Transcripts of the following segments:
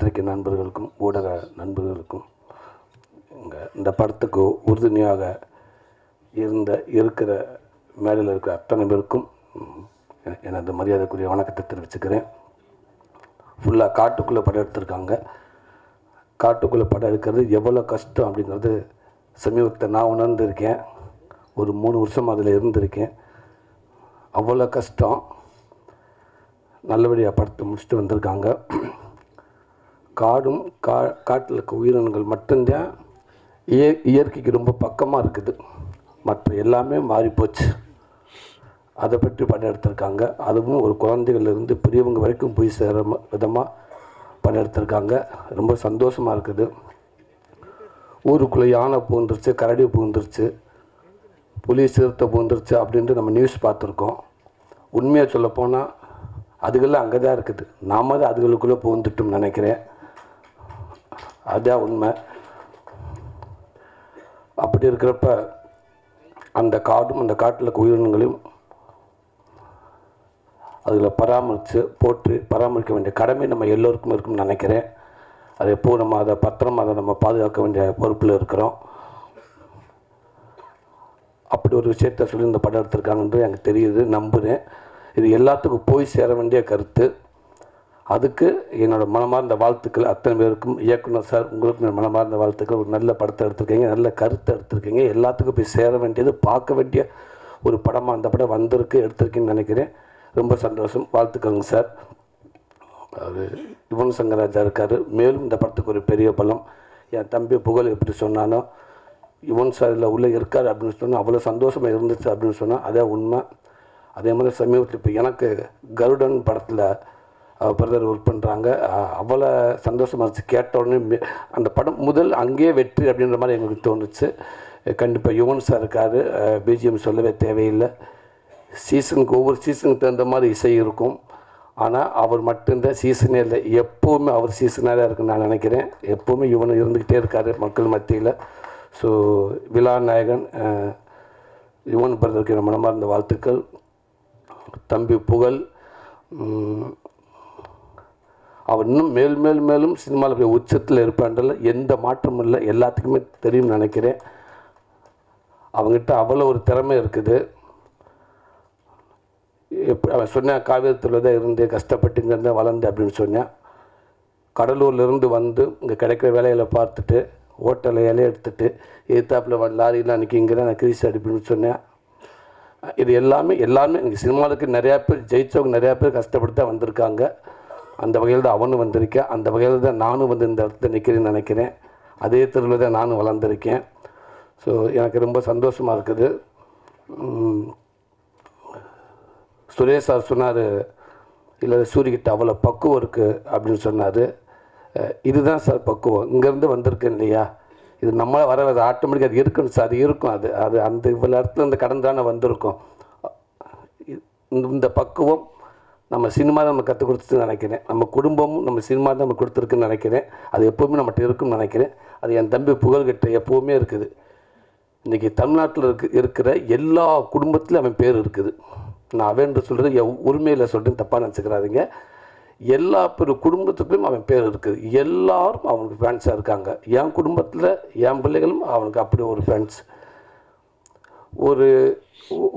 பத்திரிகை நண்பர்களுக்கும் ஊடக நண்பர்களுக்கும் இந்த படத்துக்கு உறுதுணையாக இருக்கிற மேடையில் இருக்கிற அத்தனை பேருக்கும் எனது மரியாதைக்குரிய வணக்கத்தை தெரிவிச்சுக்கிறேன். ஃபுல்லாக காட்டுக்குள்ளே படம் எடுத்திருக்காங்க. காட்டுக்குள்ளே படம் எடுக்கிறது எவ்வளோ கஷ்டம் அப்படிங்கிறது சமீபத்தில் நான் உணர்ந்திருக்கேன். ஒரு 3 வருஷம் அதில் இருந்திருக்கேன். அவ்வளோ கஷ்டம். நல்லபடியாக படத்தை முடிச்சுட்டு வந்திருக்காங்க. காடும் காட்டில் இருக்க உயிரினங்கள் மட்டும்தான் இயற்கைக்கு ரொம்ப பக்கமாக இருக்குது. மற்ற எல்லாமே மாறிப்போச்சு. அதை பற்றி படம் எடுத்திருக்காங்க. அதுவும் ஒரு குழந்தைகள்லேருந்து பெரியவங்க வரைக்கும் போய் சேர விதமாக படம் எடுத்திருக்காங்க. ரொம்ப சந்தோஷமாக இருக்குது. ஊருக்குள்ளே யானை பூந்துருச்சு, கரடி பூந்துருச்சு, புலி சிறுத்தை பூந்துருச்சு அப்படின்ட்டு நம்ம நியூஸ் பார்த்துருக்கோம். உண்மையாக சொல்லப்போனால் அதுகள்லாம் அங்கே தான் இருக்குது. நாம் தான் அதுகளுக்குள்ளே பூந்துட்டோம்னு நினைக்கிறேன். அதுதான் உண்மை. அப்படி இருக்கிறப்ப அந்த காடும் அந்த காட்டில் இருக்க உயிரினங்களையும் அதில் போட்டு பராமரிக்க வேண்டிய கடமை நம்ம எல்லோருக்கும் இருக்குன்னு நினைக்கிறேன். அதை எப்போது நம்ம அதை பத்திரமாக நம்ம பாதுகாக்க வேண்டிய பொறுப்பில் இருக்கிறோம். அப்படி ஒரு விஷயத்தை சொல்லி இந்த படம் எடுத்திருக்காங்கன்றது எனக்கு தெரியுது, நம்புகிறேன். இது எல்லாத்துக்கும் போய் சேர வேண்டிய கருத்து. அதுக்கு என்னோடய மனமார்ந்த வாழ்த்துக்கள் அத்தனை பேருக்கும். இயக்குனர் சார், உங்களுக்கும் மனமார்ந்த வாழ்த்துக்கள். ஒரு நல்ல படத்தை எடுத்திருக்கீங்க, நல்ல கருத்தை எடுத்திருக்கீங்க. எல்லாத்துக்கும் போய் சேர வேண்டியது, பார்க்க வேண்டிய ஒரு படமாக அந்த படம் எடுத்திருக்கீங்கன்னு நினைக்கிறேன். ரொம்ப சந்தோஷம். வாழ்த்துக்கள்ங்க சார். அது யுவன் சங்கர் ராஜா இருக்கார். மேலும் இந்த படத்துக்கு ஒரு பெரிய பலம். என் தம்பி புகழ் எப்படி சொன்னானோ, யுவன் சார் இதில் உள்ளே இருக்கார் அப்படின்னு சொன்னால் அவ்வளோ சந்தோஷமாக இருந்துச்சு அப்படின்னு சொன்னால் அதே உண்மை. அதே மாதிரி சமீபத்தில் இப்போ எனக்கு கருடன் படத்தில் பிரதர் ஒர்க் பண்ணுறாங்க. அவ்வளோ சந்தோஷமாக இருந்துச்சு. கேட்ட உடனே அந்த படம் முதல் அங்கேயே வெற்றி அப்படின்ற மாதிரி எங்களுக்கு தோணுச்சு. கண்டிப்பாக யுவன் சார் இருக்கார். பிஜிஎம் சொல்லவே தேவையில்லை. சீசனுக்கு ஒவ்வொரு சீசனுக்கு தகுந்த மாதிரி இசை இருக்கும். ஆனால் அவர் மட்டும்தான் சீசனே இல்லை, எப்போவுமே அவர் சீசனாக தான் இருக்குன்னு நான் நினைக்கிறேன். எப்போவுமே யுவன் இருந்துக்கிட்டே இருக்கார் மக்கள் மத்தியில். ஸோ விழா நாயகன் யுவன் பிரதருக்கு என் மனமார்ந்த வாழ்த்துக்கள். தம்பி புகழ் அவர் இன்னும் மேலும் சினிமாவில் போய் உச்சத்தில் இருப்பான்றல எந்த மாற்றமும் இல்லை, எல்லாத்துக்குமே தெரியும்னு நினைக்கிறேன். அவங்ககிட்ட அவ்வளோ ஒரு திறமை இருக்குது. அவன் சொன்னேன், காவியத்தில் தான் இருந்து கஷ்டப்பட்டு இங்கேருந்து வளர்ந்து அப்படின்னு சொன்னேன். கடலூர்லேருந்து வந்து இங்கே கிடைக்கிற வேலைகளை பார்த்துட்டு ஹோட்டலில் இலையை எடுத்துகிட்டு எதிர்த்தாப்பில் லாரிலாம் அன்றைக்கி இங்கே தான் நான் கிரீஸ் அடிப்புன்னு சொன்னேன். இது எல்லாமே இன்றைக்கி சினிமாவுக்கு நிறையா பேர் ஜெயித்தவங்க நிறையா பேர் கஷ்டப்பட்டு தான் வந்திருக்காங்க. அந்த வகையில் தான் அவனும் வந்திருக்கேன். அந்த வகையில் தான் நானும் வந்து இந்த இடத்துல நிற்கிறேன்னு நினைக்கிறேன். அதே தெருவில் தான் நானும் வளர்ந்துருக்கேன். ஸோ எனக்கு ரொம்ப சந்தோஷமாக இருக்குது. சுரேஷ் சார் சொன்னார், இல்லை சூரியகிட்ட அவ்வளோ பக்குவம் இருக்குது அப்படின்னு சொன்னார். இதுதான் சார் பக்குவம். இங்கேருந்து வந்திருக்கேன் இல்லையா, இது நம்மளால் வர ஆட்டோமேட்டிக்காக அது இருக்கணும் சார். அது இருக்கும். அது அந்த இவ்வளோ இடத்துல இந்த கடந்து தானே வந்திருக்கோம். இந்த பக்குவம் நம்ம சினிமா தான் நம்ம கற்றுக் கொடுத்துன்னு நினைக்கிறேன். நம்ம குடும்பமும் நம்ம சினிமா தான் நம்ம கொடுத்துருக்குன்னு நினைக்கிறேன். அது எப்போவுமே நம்மகிட்ட இருக்குன்னு நினைக்கிறேன். அது என் தம்பி புகழ்கிட்ட எப்போவுமே இருக்குது. இன்றைக்கி தமிழ்நாட்டில் இருக்கிற எல்லா குடும்பத்துலையும் அவன் பேர் இருக்குது. நான் அவன் சொல்கிறது என் உரிமையில் சொல்கிறேன், தப்பாக நினச்சிக்கிறாதீங்க. எல்லா குடும்பத்துக்குள்ளேயும் அவன் பேர் இருக்குது. எல்லாரும் அவனுக்கு ஃபேன்ஸாக இருக்காங்க. என் குடும்பத்தில் என் பிள்ளைகளும் அவனுக்கு அப்படி ஒரு ஃபேன்ஸ்.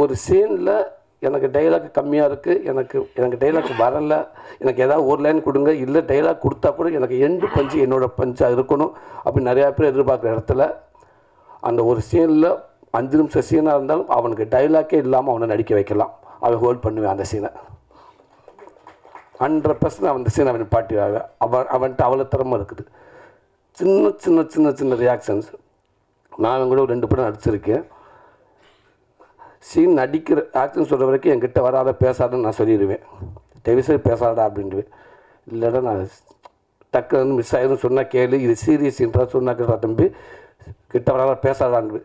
ஒரு சீனில் எனக்கு டைலாக் கம்மியாக இருக்குது, எனக்கு டைலாக் வரலை, எனக்கு ஏதாவது ஒரு லைன் கொடுங்க, இல்லை டைலாக் கொடுத்தா கூட எனக்கு எண்டு பஞ்சு என்னோடய பஞ்சாக இருக்கணும் அப்படின்னு நிறையா பேர் எதிர்பார்க்குற இடத்துல அந்த ஒரு சீனில் 5 நிமிஷம் சீனாக இருந்தாலும் அவனுக்கு டைலாக்கே இல்லாமல் அவனை நடிக்க வைக்கலாம். அவன் ஹோல்ட் பண்ணுவேன் அந்த சீனை. 100% அந்த சீனை அவன் பாட்டிவாங்க. அவன்கிட்ட அவ்வளோ திறமை இருக்குது. சின்ன ரியாக்ஷன்ஸ். நான் கூட 2 படம் நடிச்சிருக்கேன். சீன் நடிக்கிற ஆக்ஷன் சொல்கிற வரைக்கும் என்கிட்ட வராத பேசாதன்னு நான் சொல்லிடுவேன். தயவுசெய்து பேசாதா அப்படின்ட்டு. இல்லைடா நான் டக்கு வந்து மிஸ் ஆகிடும் சொன்னால் கேளு, இது சீரியஸ்ன்றா சொன்னாக்கா தம்பி கிட்ட வராத பேசாதான்னு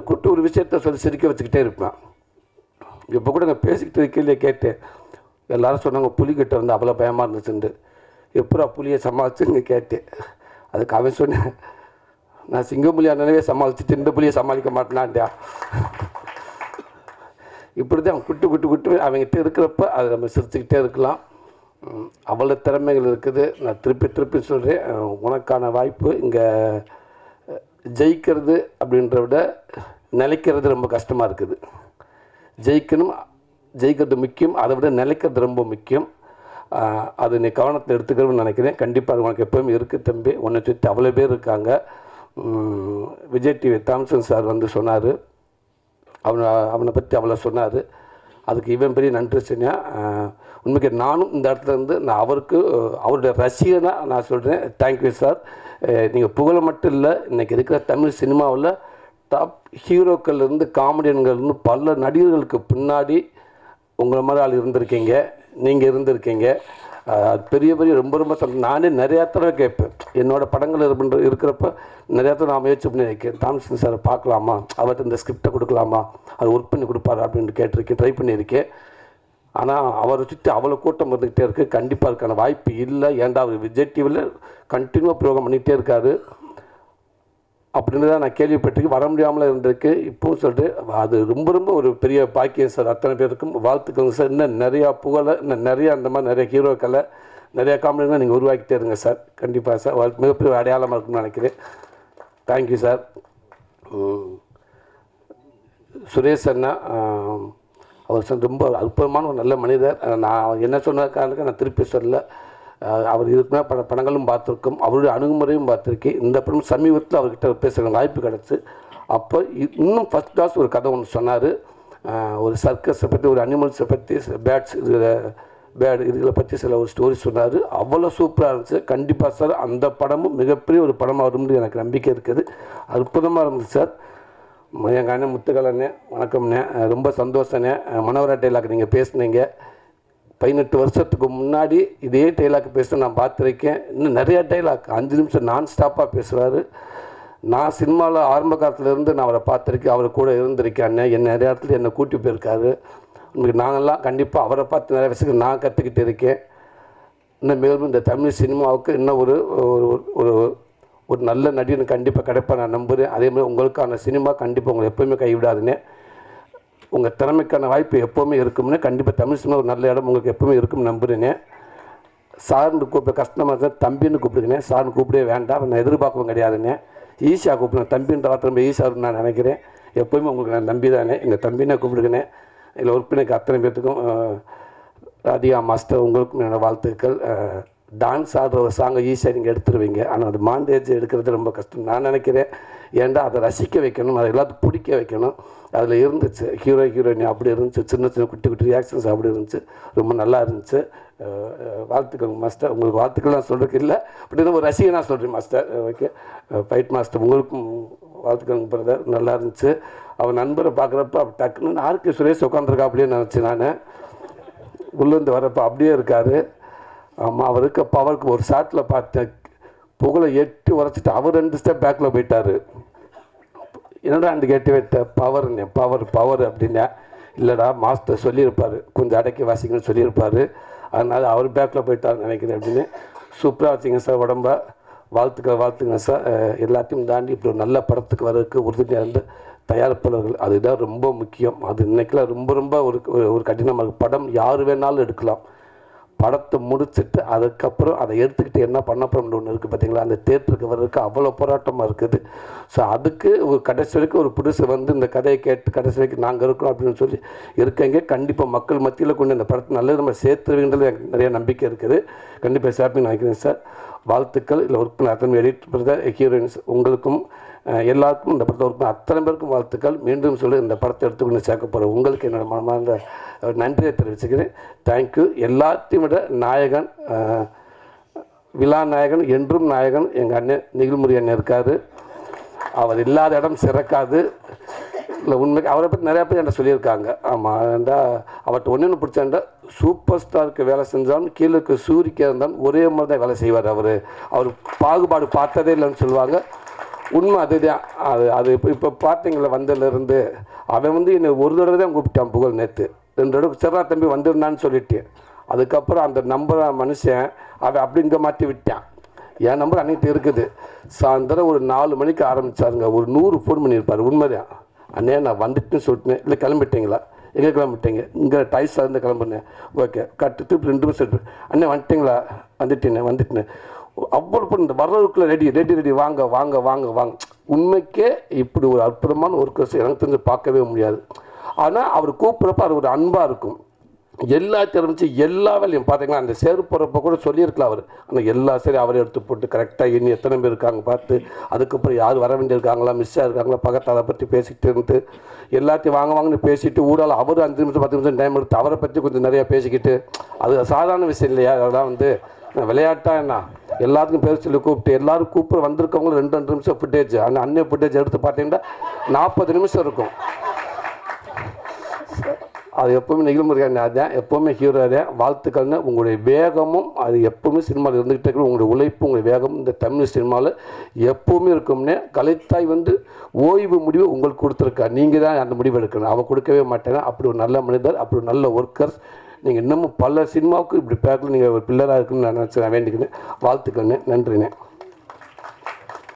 குட்டு ஒரு விஷயத்த சொல்லி சிரிக்க வச்சுக்கிட்டே இருப்பேன். இப்போ கூட நான் பேசிக்கிட்டு இருக்கையிலே கேட்டேன். எல்லோரும் சொன்னாங்க புலிக்கிட்ட வந்து அவ்வளோ பயமாக இருந்துச்சுண்டு. எப்போ புலியை சமாளிச்சுன்னு கேட்டேன். அதுக்கு அவன் சொன்னேன், நான் சிங்கப்புலியாக நினைவே சமாளிச்சுட்டு இந்த புலியை சமாளிக்க மாட்டேனான்டா. இப்படி தான் குட்டு அவங்ககிட்ட இருக்கிறப்ப அதை நம்ம சிரிச்சுக்கிட்டே இருக்கலாம். அவ்வளோ திறமைகள் இருக்குது. நான் திருப்பி சொல்கிறேன், உனக்கான வாய்ப்பு இங்கே ஜெயிக்கிறது அப்படின்றத விட நிலைக்கிறது ரொம்ப கஷ்டமாக இருக்குது. ஜெயிக்கிறது முக்கியம், அதை விட நிலைக்கிறது ரொம்ப முக்கியம். அது நீ கவனத்தில் எடுத்துக்கிறோம்னு நினைக்கிறேன். கண்டிப்பாக அது உனக்கு எப்போவுமே இருக்குது தம்பி. உன்னை சுற்றி அவ்வளோ பேர் இருக்காங்க. விஜய் டிவி தாம்சன் சார் வந்து சொன்னார், அவனை பற்றி அவ்வளோ சொன்னார். அதுக்கு இவன் பெரிய நன்றி சொன்னேன். உண்மைக்கு நானும் இந்த இடத்துல இருந்து நான் அவருடைய ரசிகனாக நான் சொல்கிறேன். Thank you sir. நீங்கள் புகழ மட்டும் இல்லை, இன்றைக்கி இருக்கிற தமிழ் சினிமாவில் டாப் ஹீரோக்கள்லேருந்து காமெடியன்கள்லேருந்து பல நடிகர்களுக்கு பின்னாடி உங்களை மாதிரி ஆள் இருந்திருக்கீங்க, நீங்கள் இருந்திருக்கீங்க. பெரிய ரொம்ப நானே நிறையா தடவை கேட்பேன். என்னோடய படங்கள் இருக்கிறப்ப நிறையா தடவை நான் முயற்சி பண்ணி வைக்கேன். தாம்சன் சார் பார்க்கலாமா, அவர்கிட்ட இந்த ஸ்கிரிப்டை கொடுக்கலாமா, அது ஒர்க் பண்ணி கொடுப்பாரு அப்படின்ட்டு கேட்டிருக்கேன், ட்ரை பண்ணியிருக்கேன். ஆனால் அவரை சுற்றி அவ்வளோ கூட்டம் வந்துக்கிட்டே இருக்குது. கண்டிப்பாக அதுக்கான வாய்ப்பு இல்லை. ஏன்டா அவர் விஜய் டிவியில் கண்டினியூவாக ப்ரோக்ராம் பண்ணிகிட்டே இருக்காரு அப்படின்னு தான் நான் கேள்விப்பட்டிருக்கேன். வர முடியாமல் இருந்திருக்கு. இப்போவும் சொல்லிட்டு அது ரொம்ப ஒரு பெரிய பாக்கியம் சார். அத்தனை பேருக்கும் வாழ்த்துக்கள் சார். இன்னும் நிறையா புகழை, இன்னும் நிறையா அந்த மாதிரி நிறைய ஹீரோக்களை, நிறையா காமெடிகளை நீங்கள் உருவாக்கிட்டே இருங்க சார். கண்டிப்பாக சார். மிகப்பெரிய அடையாளமாக இருக்குன்னு நினைக்கிறேன். Thank you sir. சுரேஷ் அண்ணா, அவர் சார் ரொம்ப அற்புதமான ஒரு நல்ல மனிதர். நான் என்ன சொன்ன காரணத்துக்கு நான் திருப்பி சொல்லலை. அவர் இதுக்குமே படங்களும் பார்த்துருக்கோம், அவருடைய அணுகுமுறையும் பார்த்துருக்கேன். இந்த படம் சமீபத்தில் அவர்கிட்ட பேசுகிற வாய்ப்பு கிடச்சி. அப்போ இன்னும் ஃபஸ்ட் கிளாஸ் ஒரு கதை ஒன்று சொன்னார். ஒரு சர்க்கஸை பற்றி, ஒரு அனிமல்ஸை பற்றி, இதுகளை பற்றி சில ஒரு ஸ்டோரி சொன்னார். அவ்வளோ சூப்பராக இருந்துச்சு. கண்டிப்பாக சார் அந்த படமும் மிகப்பெரிய ஒரு படமாக வரும்னு எனக்கு நம்பிக்கை இருக்குது. அற்புதமாக இருந்துச்சு சார். எங்கள் அண்ணன் முத்துக்கலண்ணே, வணக்கம்ண்ணே. ரொம்ப சந்தோஷண்ணே. மனோரா டைலாக் நீங்கள் பேசுனீங்க. 18 வருஷத்துக்கு முன்னாடி இதே டைலாக் பேச நான் பார்த்துருக்கேன். இன்னும் நிறையா டைலாக் 5 நிமிஷம் நான் ஸ்டாப்பாக பேசுவார். நான் சினிமாவில் ஆரம்ப காலத்துலேருந்து நான் அவரை பார்த்துருக்கேன், அவர் கூட இருந்திருக்கேன். அண்ணன் என்ன நிறைய இடத்துல என்னை கூட்டி போயிருக்காரு. உங்களுக்கு நாங்கள்லாம் கண்டிப்பாக அவரை பார்த்து நிறைய விஷயங்கள் நான் கற்றுக்கிட்டு இருக்கேன். இன்னும் மேலும் இந்த தமிழ் சினிமாவுக்கு இன்னும் ஒரு நல்ல நடிகன் கண்டிப்பாக கிடைப்பேன் நான் நம்புகிறேன். அதேமாதிரி உங்களுக்கான சினிமா கண்டிப்பாக உங்களை எப்போவுமே கைவிடாதுன்னு, உங்கள் திறமைக்கான வாய்ப்பு எப்போவுமே இருக்கும்னு, கண்டிப்பாக தமிழ் சினிமா ஒரு நல்ல இடம் உங்களுக்கு எப்போவுமே இருக்கும்னு நம்புகிறேனே. சார்னு கூப்பிட கஷ்டமாக இருந்தால் தம்பின்னு கூப்பிடுங்கண்ணே. சார்னு கூப்பிடவே வேண்டாம், நான் எதிர்பார்க்கவும் கிடையாதுண்ணே. ஈஸியாக கூப்பிடுங்க. தம்பின்ற வார்த்தை ரொம்ப ஈஸியாக நான் நினைக்கிறேன். எப்போவுமே உங்களுக்கு நான் நம்பி தானே, எங்கள் தம்பினே கூப்பிடுங்கண்ணே. இதில் ஒர்க் பண்ணிக்க அத்தனை பேர்த்துக்கும், ராதிகா மாஸ்டர் உங்களுக்கும் என்னோடய வாழ்த்துக்கள். டான்ஸ் ஆடுற ஒரு சாங்கை ஈஸியாக நீங்கள் எடுத்துருவீங்க, ஆனால் அது மாண்டேஜ் எடுக்கிறது ரொம்ப கஷ்டம் நான் நினைக்கிறேன். ஏன்டா அதை ரசிக்க வைக்கணும், அதை எல்லாத்துக்கும் பிடிக்க வைக்கணும். அதில் இருந்துச்சு ஹீரோயின் அப்படி இருந்துச்சு, சின்ன குட்டி ரியாக்ஷன்ஸ் அப்படி இருந்துச்சு. ரொம்ப நல்லா இருந்துச்சு. வாழ்த்துக்கள் மாஸ்டர். உங்களுக்கு வாழ்த்துக்கள் நான் சொல்கிறதுக்கு இல்லை, பட் இது ஒரு ரசிகனாக சொல்கிறேன் மாஸ்டர். ஓகே, ஃபைட் மாஸ்டர் உங்களுக்கும் வாழ்த்துக்கள் பிரதர். நல்லா இருந்துச்சு. அவன் நண்பரை பார்க்குறப்ப டக்குன்னு ஆர்கே சுரேஷ் உட்காந்துருக்கா அப்படின்னு நினச்சேன் நான். உள்ளேருந்து வரப்போ அப்படியே இருக்கார். ஆமாம், அவர் இருக்க பவருக்கு ஒரு ஷாட்டில் பார்த்தேன், புகழை எட்டி உரைச்சிட்டு அவர் 2 ஸ்டெப் பேக்கில் போயிட்டார். என்னடா அந்த கேட்டு வைத்த பவர் அப்படின்னா, இல்லைடா மாஸ்டர் சொல்லியிருப்பார், கொஞ்சம் அடக்கி வாசிங்கன்னு சொல்லியிருப்பார், அதனால் அவர் பேக்கில் போயிட்டார்னு நினைக்கிறேன் அப்படின்னு. சூப்பராக வச்சிங்க சார் உடம்ப. வாழ்த்துங்க சார். எல்லாத்தையும் தாண்டி இப்படி ஒரு நல்ல படத்துக்கு வர்றதுக்கு உறுதுணையாக இருந்து தயாரிப்பாளர்கள், அதுதான் ரொம்ப முக்கியம். அது இன்றைக்கெலாம் ரொம்ப ஒரு கடினமாக இருக்குது. படம் யார் வேணாலும் எடுக்கலாம். படத்தை முடிச்சுட்டு அதுக்கப்புறம் அதை எடுத்துக்கிட்டு என்ன பண்ண போகிறோம்னு ஒன்று இருக்குது பார்த்தீங்களா, அந்த தேட்டருக்கு வர்றதுக்கு அவ்வளோ போராட்டமாக இருக்குது. ஸோ அதுக்கு ஒரு கடைசி வரைக்கும் ஒரு புதுசு வந்து இந்த கதையை கேட்டு கடைசி வரைக்கும் நாங்கள் இருக்கோம் அப்படின்னு சொல்லி இருக்கீங்க. கண்டிப்பாக மக்கள் மத்தியில் கொண்டு இந்த படத்தை நல்லது நம்ம சேர்த்துருவீங்கிறது எனக்கு நிறைய நம்பிக்கை இருக்குது. கண்டிப்பாக சேர்த்துன்னு நினைக்கிறேன் சார். வாழ்த்துக்கள். இல்லை ஒர்க் பண்ண அத்தனை எடிட் பிரதர், ஹீரோயின்ஸ் உங்களுக்கும் எல்லாருக்கும், இந்த படத்தை ஒர்க் பண்ண அத்தனை பேருக்கும் வாழ்த்துக்கள். மீண்டும் சொல்லி இந்த படத்தை எடுத்துக்கொண்டு சேர்க்க போகிறேன் உங்களுக்கு என்னோடய மனமார்ந்த நன்றியை தெரிவிச்சுக்கிறேன். தேங்க்யூ. எல்லாத்தையும் விட நாயகன், விழா நாயகன், என்றும் நாயகன் எங்கள் அண்ணன் நெகிழ்முறை அண்ணன் இருக்கார். அவர் இல்லாத இடம் சிறக்காது. இல்லை உண்மைக்கு அவரை பற்றி நிறையா பேர் என்கிட்ட சொல்லியிருக்காங்க. ஆமாம், ஏன்டா அவர்கிட்ட ஒன்று பிடிச்சாண்டா, சூப்பர் ஸ்டாருக்கு வேலை செஞ்சாலும் கீழே இருக்க சூரிக்கா இருந்தாலும் ஒரே மாதிரி தான் வேலை செய்வார். அவர் பாகுபாடு பார்த்ததே இல்லைன்னு சொல்லுவாங்க. உண்மை அதுதான். அது இப்போ பார்த்தீங்களா, வந்ததுலேருந்து அவன் வந்து என்னை ஒரு தடவை தான் கூப்பிட்டான் புகழ். நேற்று 2 தடவை சிறா தம்பி வந்துருந்தான்னு சொல்லிட்டேன். அதுக்கப்புறம் அந்த நம்பரை மனுஷன் அவன் அப்படி இங்கே மாற்றி விட்டான். என் நம்பர் அன்னைக்கு இருக்குது. சாயந்தரம் ஒரு 4 மணிக்கு ஆரம்பித்தாருங்க, ஒரு 100 ஃபோன் பண்ணியிருப்பார். உண்மைதான். அண்ணே நான் வந்துட்டுன்னு சொல்லிட்டேன். இல்லை கிளம்பிட்டீங்களா, எங்கே கிளம்பிட்டீங்க? இங்கே டைஸாக கிளம்புனேன். ஓகே கட்டுட்டு 2 நிமிஷம் எடுத்து அண்ணே வந்துட்டிங்களா? வந்துட்டேன். அவ்வளோ இந்த வர்றதுக்குள்ளே ரெடி வாங்க வாங்க வாங்க வாங்க. உண்மைக்கே இப்படி ஒரு அற்புதமான ஒர்க்கர்ஸ் எனக்கு தெரிஞ்சு பார்க்கவே முடியாது. ஆனால் அவர் கூப்பிட்றப்ப அது ஒரு அன்பாக இருக்கும். எல்லா தெரிஞ்சு எல்லா வேலையும் பார்த்தீங்கன்னா அந்த சேரு போகிறப்ப கூட சொல்லியிருக்கலாம் அவர். ஆனால் எல்லா சரி அவரை எடுத்து போட்டு கரெக்டாக எண்ணி எத்தனை பேர் இருக்காங்க பார்த்து, அதுக்கப்புறம் யார் வர வேண்டியிருக்காங்களா, மிஸ்ஸாக இருக்காங்களா, பக்கத்தில் அதை பற்றி பேசிக்கிட்டு இருந்து எல்லாத்தையும் வாங்கன்னு பேசிட்டு ஊடால அவர் 5 நிமிஷம் 10 நிமிஷம் டைம் எடுத்து அவரை பற்றி கொஞ்சம் நிறையா பேசிக்கிட்டு, அது சாதாரண விஷயம் இல்லையா? அதெல்லாம் விளையாட்டாக என்ன எல்லாத்துக்கும் பேர் சொல்லி கூப்பிட்டு எல்லோரும் கூப்பிட்டு வந்திருக்கவங்களும் 2 நிமிஷம் ஃபுட்டேஜ், ஆனால் அன்னைய ஃபுட்டேஜ் எடுத்து பார்த்தீங்கன்னா 40 நிமிஷம் இருக்கும். அது எப்போவுமே நிகழ்முறையான அதான் எப்போவுமே ஹீரோ அதேன். வாழ்த்துக்கள்னு உங்களுடைய வேகமும் அது எப்போவுமே சினிமாவில் இருந்துகிட்டே இருக்கணும். உங்களுடைய உழைப்பு உங்களுடைய வேகமும் இந்த தமிழ் சினிமாவில் எப்போவுமே இருக்கும்னே. கலைத்தாய் ஓய்வு முடிவு உங்களுக்கு கொடுத்துருக்கா, நீங்கள் தான் அந்த முடிவு எடுக்கணும். அவள் கொடுக்கவே மாட்டேங்க. அப்படி ஒரு நல்ல மனிதர், அப்படி ஒரு நல்ல ஒர்க்கர்ஸ். நீங்கள் இன்னமும் பல சினிமாவுக்கு இப்படி பேக்கில் நீங்கள் ஒரு பில்லராக இருக்குன்னு நான் நினச்சி நான் வேண்டிக்கிறேன். வாழ்த்துக்கள்னு. நன்றிண்ணே.